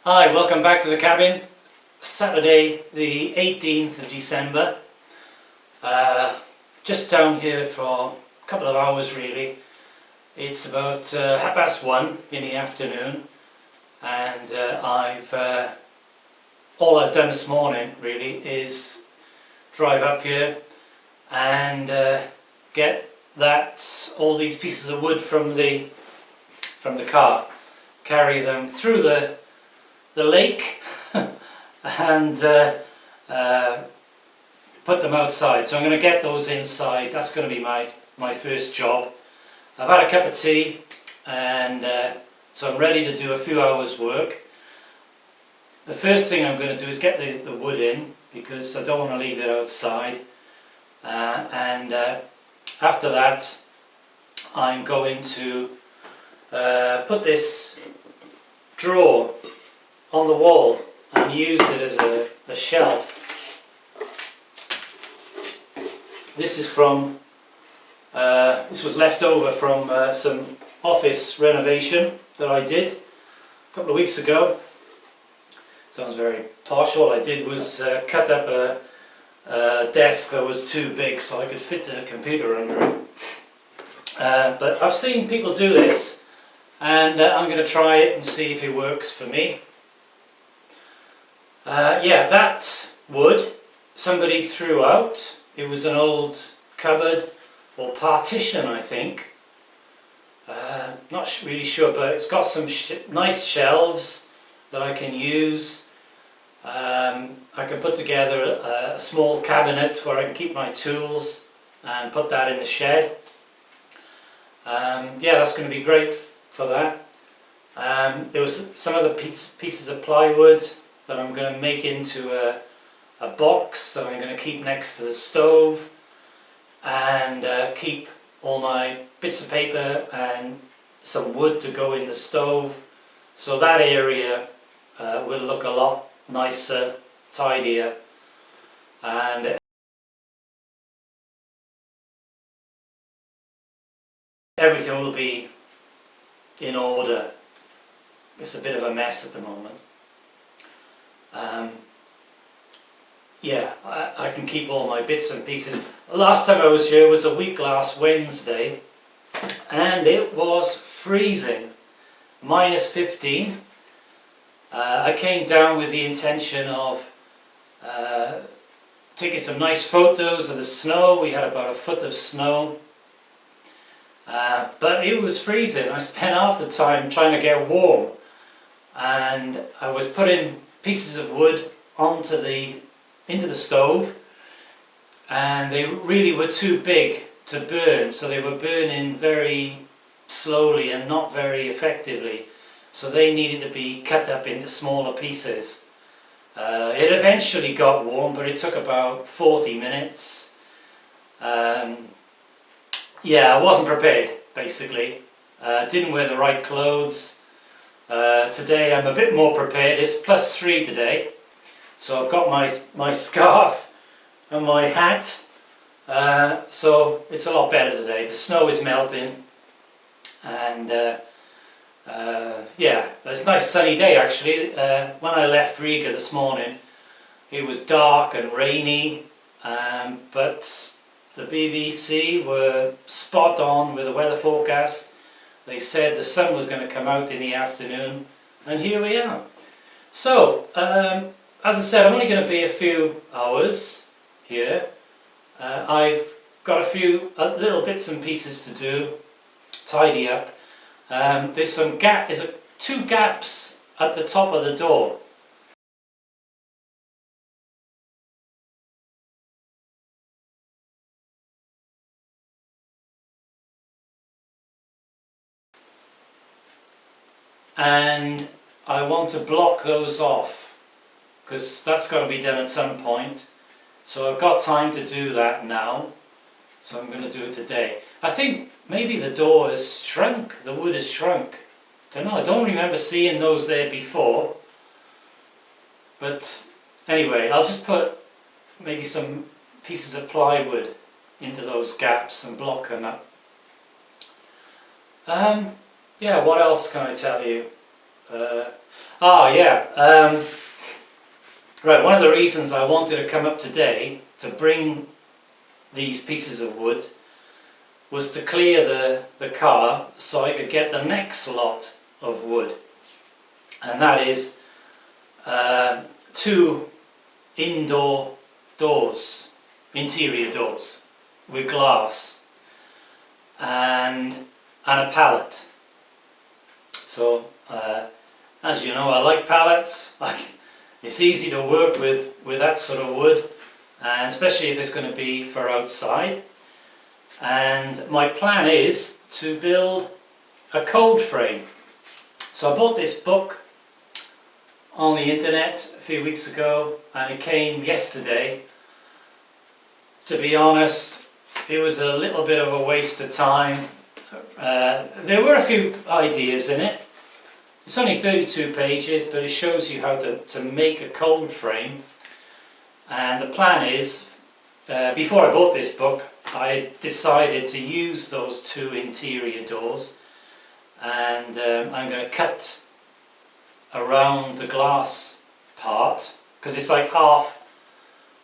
Hi, welcome back to the cabin. Saturday the 18th of December. Just down here for a couple of hours really. It's about 1:30 in the afternoon, and all I've done this morning really is drive up here and get all these pieces of wood from the car, carry them through the lake and put them outside. So I'm going to get those inside. That's going to be my first job. I've had a cup of tea, and so I'm ready to do a few hours work. The first thing I'm going to do is get the wood in, because I don't want to leave it outside, and after that I'm going to put this drawer on the wall and use it as a shelf. This is from this was left over from some office renovation that I did a couple of weeks ago. Sounds very posh. All I did was cut up a desk that was too big so I could fit the computer under it. But I've seen people do this, and I'm going to try it and see if it works for me. Yeah, that wood somebody threw out. It was an old cupboard or partition, I think. Not really sure, but it's got some nice shelves that I can use. I can put together a small cabinet where I can keep my tools and put that in the shed. Yeah, that's going to be great for that. There was some other pieces of plywood that I'm going to make into a box that I'm going to keep next to the stove, and keep all my bits of paper and some wood to go in the stove, so that area will look a lot nicer, tidier, and everything will be in order. It's a bit of a mess at the moment. Yeah, I can keep all my bits and pieces. Last time I was here was a week last Wednesday, and it was freezing, -15. I came down with the intention of taking some nice photos of the snow. We had about a foot of snow, but it was freezing. I spent half the time trying to get warm, and I was putting pieces of wood into the stove, and they really were too big to burn, so they were burning very slowly and not very effectively, so they needed to be cut up into smaller pieces. It eventually got warm, but it took about 40 minutes. Yeah, I wasn't prepared, basically. Didn't wear the right clothes. Today I'm a bit more prepared. It's +3 today, so I've got my scarf and my hat, so it's a lot better today. The snow is melting, and yeah, it's a nice sunny day actually. When I left Riga this morning, it was dark and rainy, but the BBC were spot on with the weather forecast. They said the sun was going to come out in the afternoon, and here we are. So, as I said, I'm only going to be a few hours here. I've got a few little bits and pieces to do, tidy up. There's two gaps at the top of the door. And I want to block those off, because that's got to be done at some point. So I've got time to do that now, so I'm going to do it today. I think maybe the door has shrunk, the wood has shrunk. I don't remember seeing those there before. But anyway, I'll just put maybe some pieces of plywood into those gaps and block them up. Yeah, what else can I tell you? Yeah. Right, one of the reasons I wanted to come up today to bring these pieces of wood was to clear the car so I could get the next lot of wood. And that is 2 indoor doors, interior doors with glass and a pallet. So as you know, I like pallets. It's easy to work with that sort of wood, and especially if it's going to be for outside. And my plan is to build a cold frame. So I bought this book on the internet a few weeks ago, and it came yesterday. To be honest, it was a little bit of a waste of time. There were a few ideas in it. It's only 32 pages, but it shows you how to make a cold frame. And the plan is, before I bought this book, I decided to use those 2 interior doors, and I'm going to cut around the glass part, because it's like half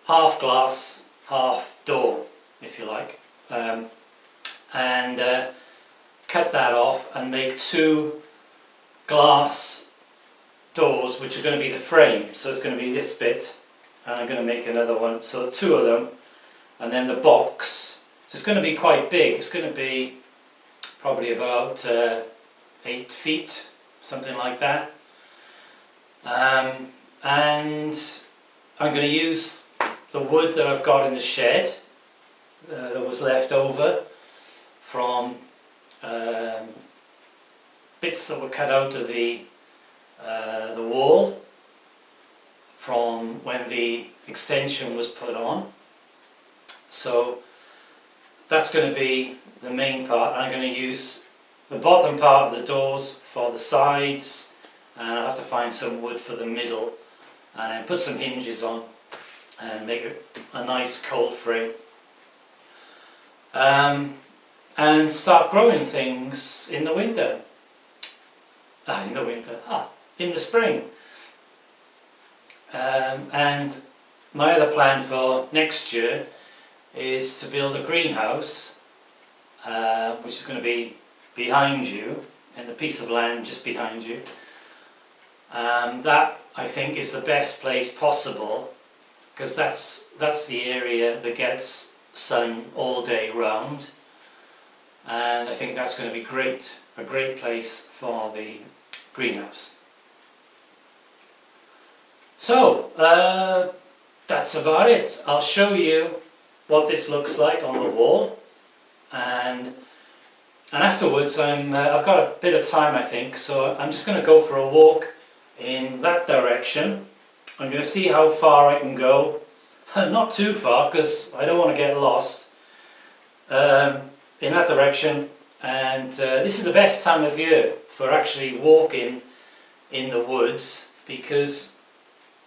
glass, half door, if you like, and cut that off and make 2 glass doors, which are going to be the frame. So it's going to be this bit, and I'm going to make another one, so 2 of them, and then the box. So it's going to be quite big. It's going to be probably about 8 feet, something like that. And I'm going to use the wood that I've got in the shed that was left over from bits that were cut out of the wall from when the extension was put on. So that's going to be the main part. I'm going to use the bottom part of the doors for the sides, and I'll have to find some wood for the middle, and then put some hinges on and make a nice cold frame, and start growing things in the winter. In the spring. And my other plan for next year is to build a greenhouse, which is going to be behind you, in the piece of land just behind you. That, I think, is the best place possible, because that's the area that gets sun all day round, and I think that's going to be a great place for the greenhouse. So that's about it. I'll show you what this looks like on the wall, and afterwards I've got a bit of time, I think, so I'm just going to go for a walk in that direction. I'm going to see how far I can go. Not too far, because I don't want to get lost, in that direction. And this is the best time of year for actually walking in the woods, because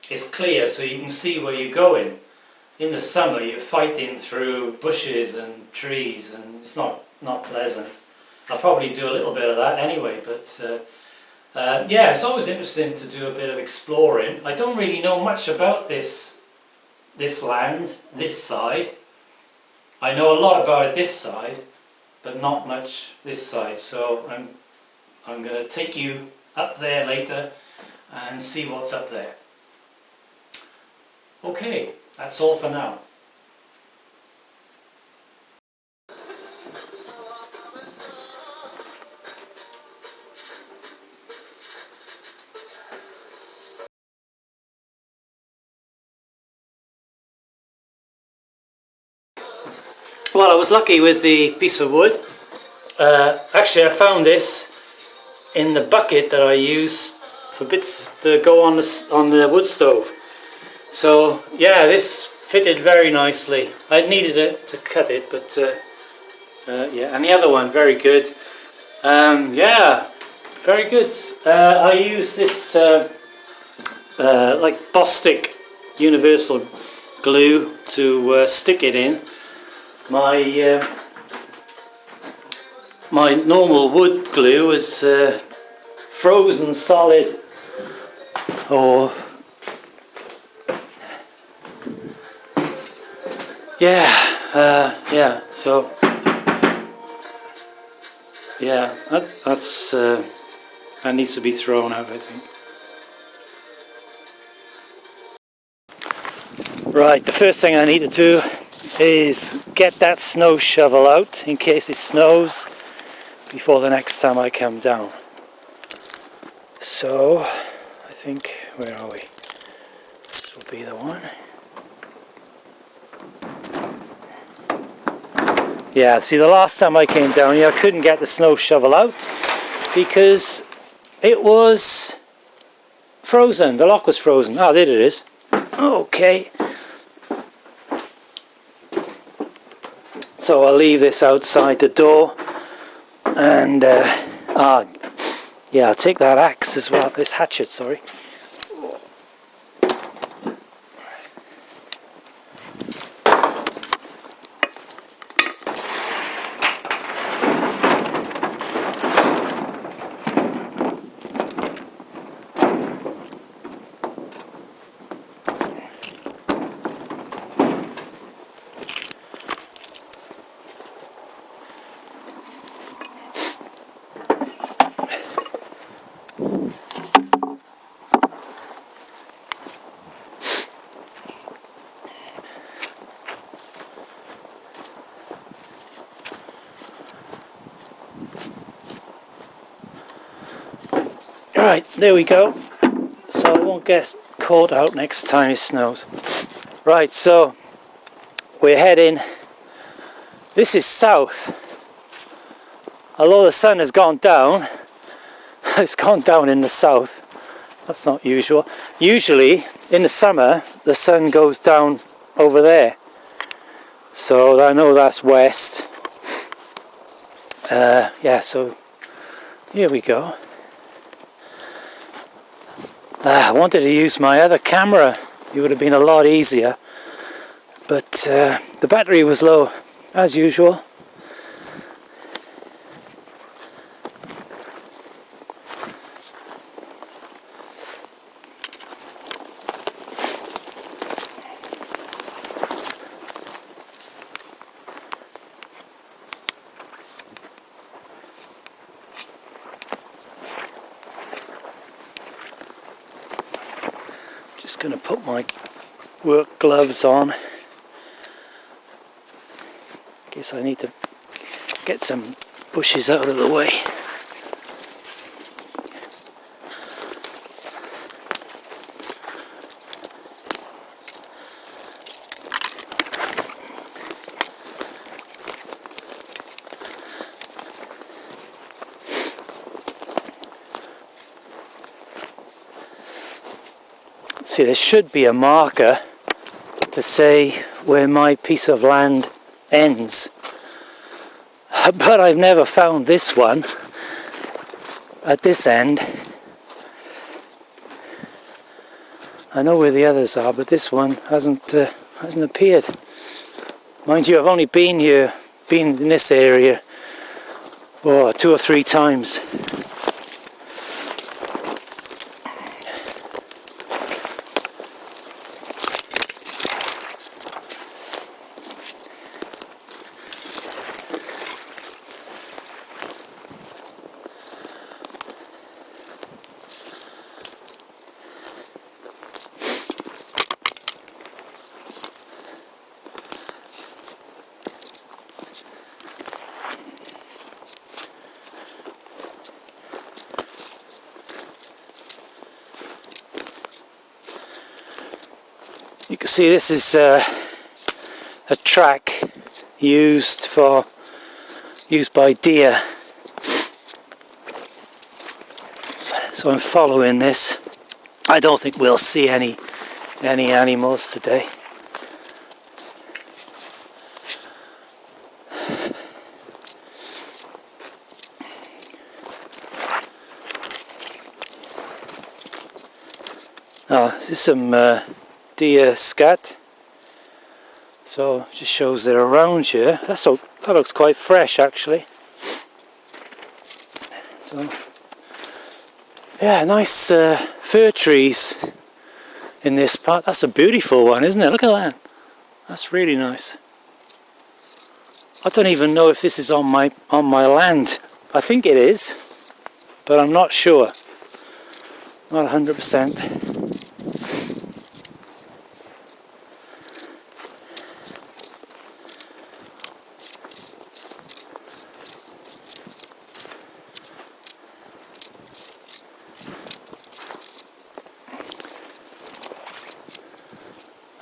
it's clear, so you can see where you're going. In the summer you're fighting through bushes and trees, and it's not pleasant. I'll probably do a little bit of that anyway, but yeah, it's always interesting to do a bit of exploring. I don't really know much about this land, this side. I know a lot about it this side, but not much this side. So I'm going to take you up there later and see what's up there. Okay, that's all for now. Well, I was lucky with the piece of wood. Actually, I found this in the bucket that I use for bits to go on the wood stove. So yeah, this fitted very nicely. I needed it to cut it, but yeah, and the other one, very good. Yeah, very good. I use this like Bostik universal glue to stick it in. My normal wood glue is frozen solid, or yeah, so yeah, that needs to be thrown out, I think. Right, the first thing I need to do is get that snow shovel out in case it snows before the next time I come down. So I think, where are we? This will be the one. Yeah, see, the last time I came down here I couldn't get the snow shovel out because it was frozen. The lock was frozen. Ah, there it is. Okay. So I'll leave this outside the door, and yeah, I'll take that axe as well, this hatchet, sorry. Right, there we go. So it won't get caught out next time it snows. Right, so we're heading, this is south. Although the sun has gone down, it's gone down in the south. That's not usual. Usually in the summer the sun goes down over there. So I know that's west. Yeah, so here we go. I wanted to use my other camera. It would have been a lot easier. But the battery was low, as usual. Just going to put my work gloves on in case I need to get some bushes out of the way. See, there should be a marker to say where my piece of land ends, but I've never found this one at this end. I know where the others are, but this one hasn't appeared. Mind you, I've only been in this area 2 or 3 times. You can see this is a track used by deer. So I'm following this. I don't think we'll see any animals today. Oh, this is some deer scat. So it just shows they're around here. That looks quite fresh actually. So Yeah, nice fir trees in this part. That's a beautiful one, isn't it? Look at that. That's really nice. I don't even know if this is on my land. I think it is, but I'm not sure. Not 100%.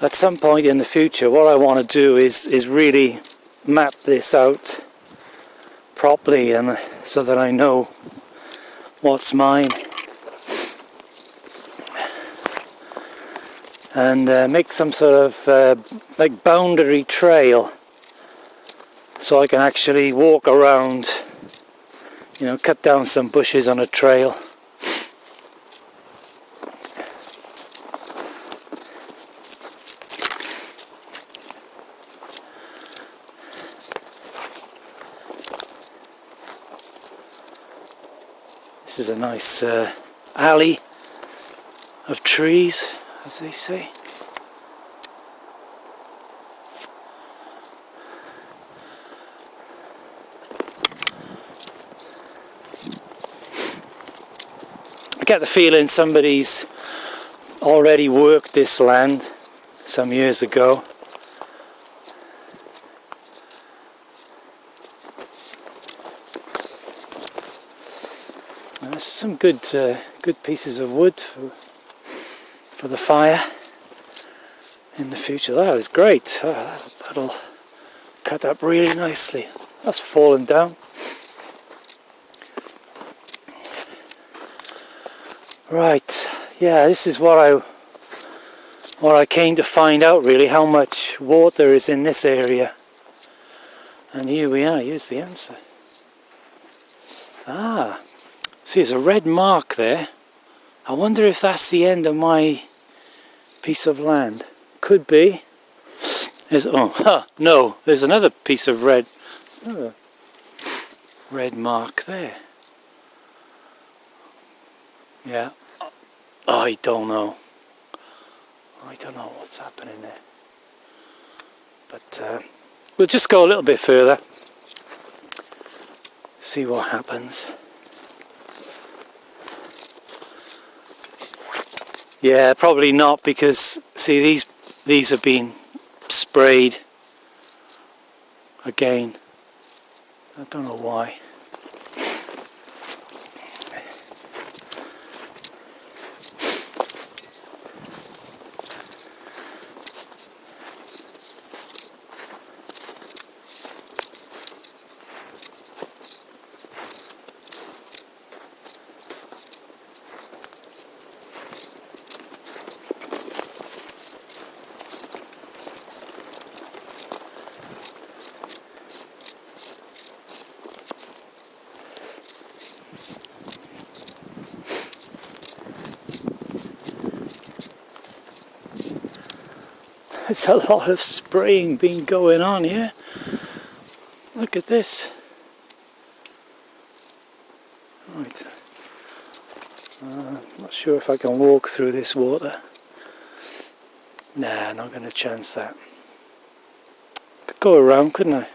At some point in the future, what I want to do is really map this out properly, and so that I know what's mine, and make some sort of like boundary trail, so I can actually walk around, you know, cut down some bushes on a trail. This is a nice alley of trees, as they say. I get the feeling somebody's already worked this land some years ago. There's some good pieces of wood for the fire in the future. That is great. Oh, that'll cut up really nicely. That's fallen down. Right. Yeah, this is what I came to find out, really, how much water is in this area. And here we are. Here's the answer. Ah. See, there's a red mark there. I wonder if that's the end of my piece of land. Could be. No, there's another piece of red. Another red mark there. Yeah. I don't know. I don't know what's happening there. But we'll just go a little bit further. See what happens. Yeah, probably not, because see, these have been sprayed again. I don't know why. There's a lot of spraying been going on here. Look at this. Right. Not sure if I can walk through this water. Nah, not going to chance that. Could go around, couldn't I?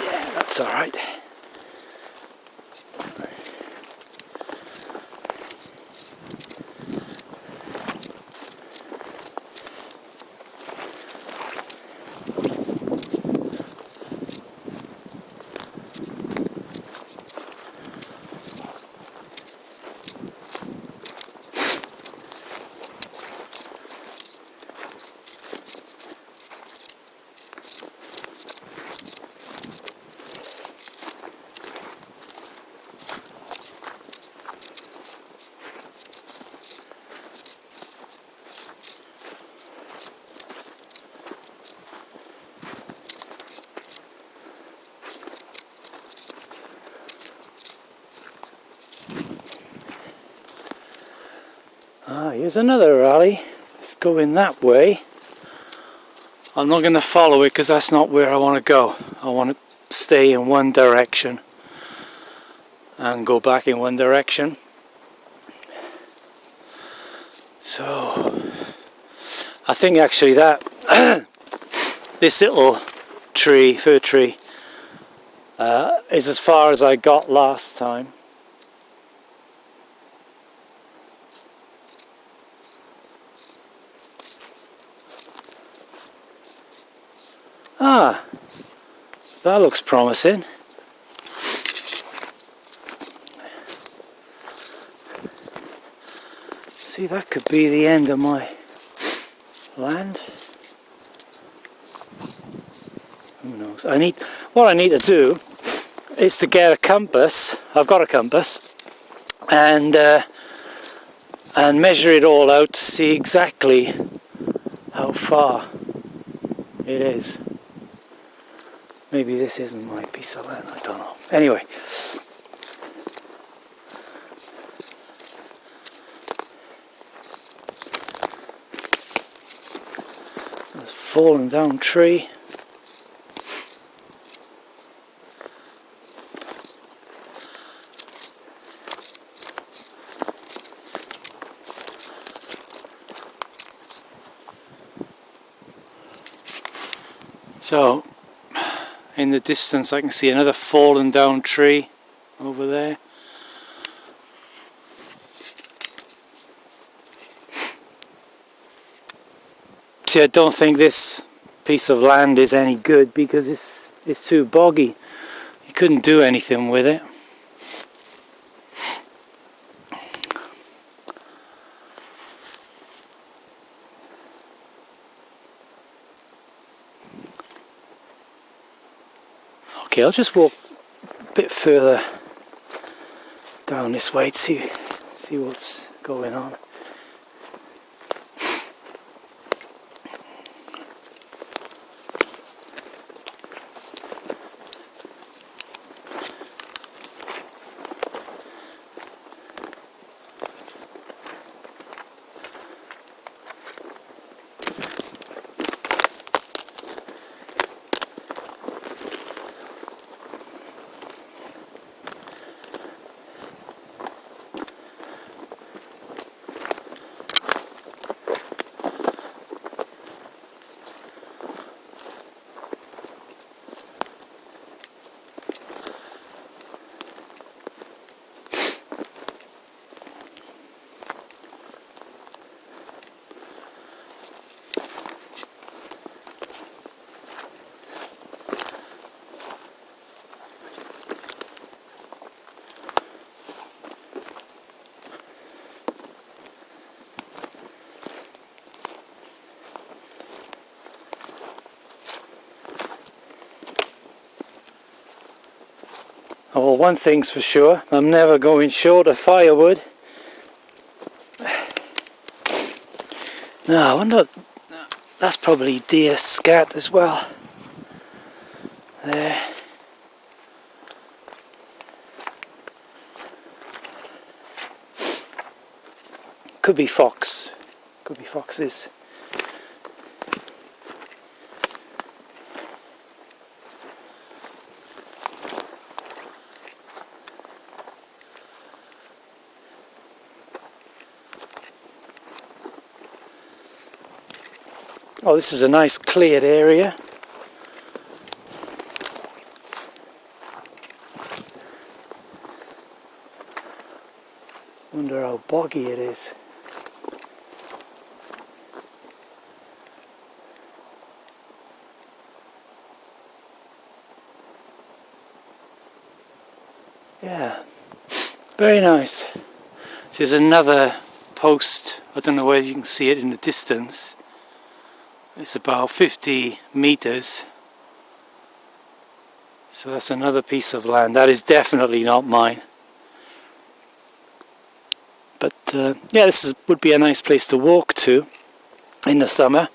Yeah, that's alright. Ah, here's another alley. It's going that way. I'm not going to follow it because that's not where I want to go. I want to stay in one direction and go back in one direction. So I think actually that this little tree, fir tree, is as far as I got last time. Ah, that looks promising. See, that could be the end of my land. Who knows? What I need to do is to get a compass. I've got a compass, and measure it all out to see exactly how far it is. Maybe this isn't my piece of land, I don't know. Anyway. There's a fallen down tree. So, in the distance I can see another fallen down tree over there. See, I don't think this piece of land is any good because it's too boggy. You couldn't do anything with it. Okay, I'll just walk a bit further down this way to see what's going on. Oh, well, one thing's for sure, I'm never going short of firewood. No, I wonder, that's probably deer scat as well. There. Could be fox, could be foxes. Oh, this is a nice cleared area. Wonder how boggy it is. Yeah, very nice. This is another post. I don't know whether you can see it in the distance. It's about 50 meters. So that's another piece of land. That is definitely not mine. But yeah, this would be a nice place to walk to in the summer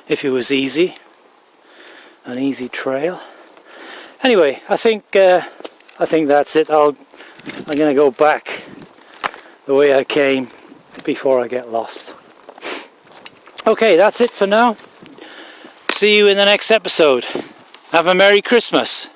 if it was easy. An easy trail. Anyway, I think that's it. I'm going to go back the way I came before I get lost. Okay, that's it for now. see you in the next episode. Have a Merry Christmas.